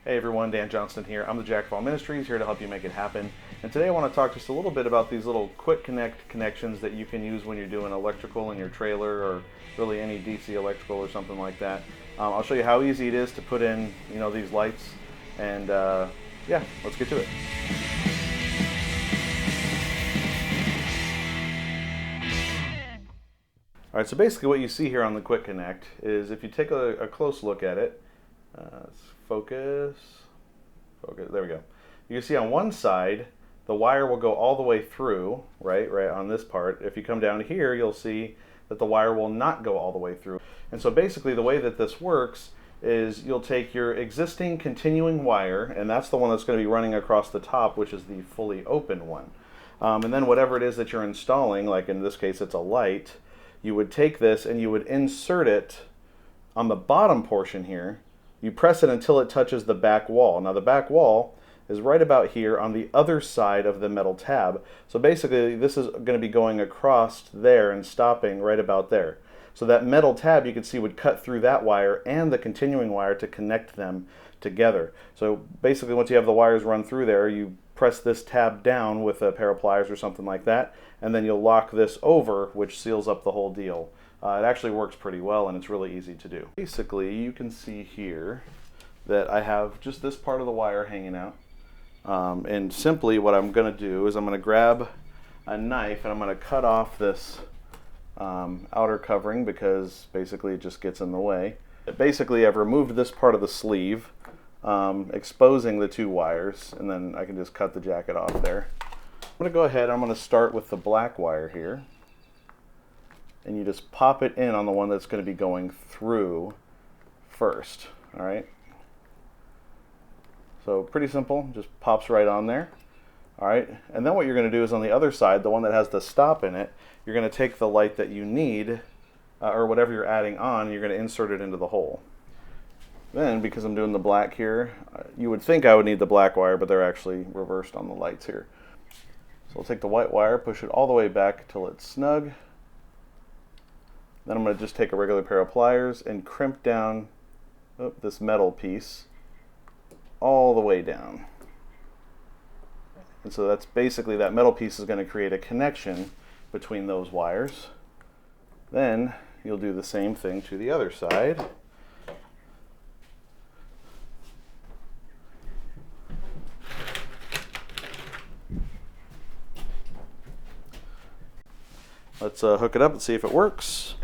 Hey everyone, Dan Johnston here. I'm the Jack of all Ministries, here to help you make it happen. And today I want to talk just a little bit about these little quick connect connections that you can use when you're doing electrical in your trailer or really any DC electrical or something like that. I'll show you how easy it is to put in, these lights. And yeah, let's get to it. All right, so basically what you see here on the quick connect is if you take a close look at it, let's focus, there we go. You can see on one side, the wire will go all the way through, right on this part. If you come down here, you'll see that the wire will not go all the way through. And so basically the way that this works is you'll take your existing continuing wire, and that's the one that's going to be running across the top, which is the fully open one. And then whatever it is that you're installing, like in this case it's a light, you would take this and you would insert it on the bottom portion here. You press it until it touches the back wall. Now the back wall is right about here on the other side of the metal tab. So basically this is going to be going across there and stopping right about there. So that metal tab you can see would cut through that wire and the continuing wire to connect them together. So basically once you have the wires run through there, you press this tab down with a pair of pliers or something like that, and then you'll lock this over, which seals up the whole deal. It actually works pretty well and it's really easy to do. Basically you can see here that I have just this part of the wire hanging out. And simply what I'm going to do is I'm going to grab a knife and I'm going to cut off this outer covering because basically it just gets in the way. Basically I've removed this part of the sleeve, exposing the two wires, and then I can just cut the jacket off there. I'm going to go ahead, I'm going to start with the black wire here, and you just pop it in on the one that's going to be going through first. Alright, so pretty simple, just pops right on there. Alright, and then what you're going to do is on the other side, the one that has the stop in it, you're going to take the light that you need, or whatever you're adding on, you're going to insert it into the hole. Then, because I'm doing the black here, you would think I would need the black wire, but they're actually reversed on the lights here. So I'll take the white wire, push it all the way back till it's snug. Then I'm going to just take a regular pair of pliers and crimp down this metal piece all the way down. And so that's basically, that metal piece is going to create a connection between those wires. Then you'll do the same thing to the other side. Let's hook it up and see if it works.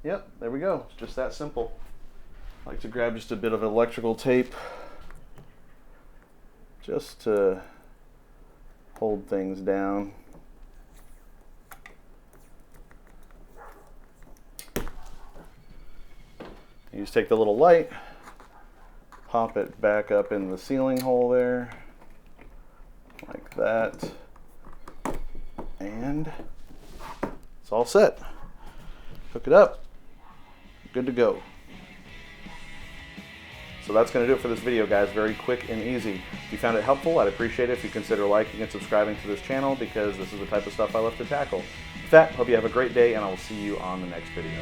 Yep, there we go. It's just that simple. I like to grab just a bit of electrical tape just to hold things down. You just take the little light, pop it back up in the ceiling hole there, like that, and it's all set. Hook it up, good to go. So that's going to do it for this video, guys. Very quick and easy. If you found it helpful, I'd appreciate it if you consider liking and subscribing to this channel, because this is the type of stuff I love to tackle. With that, hope you have a great day, and I will see you on the next video.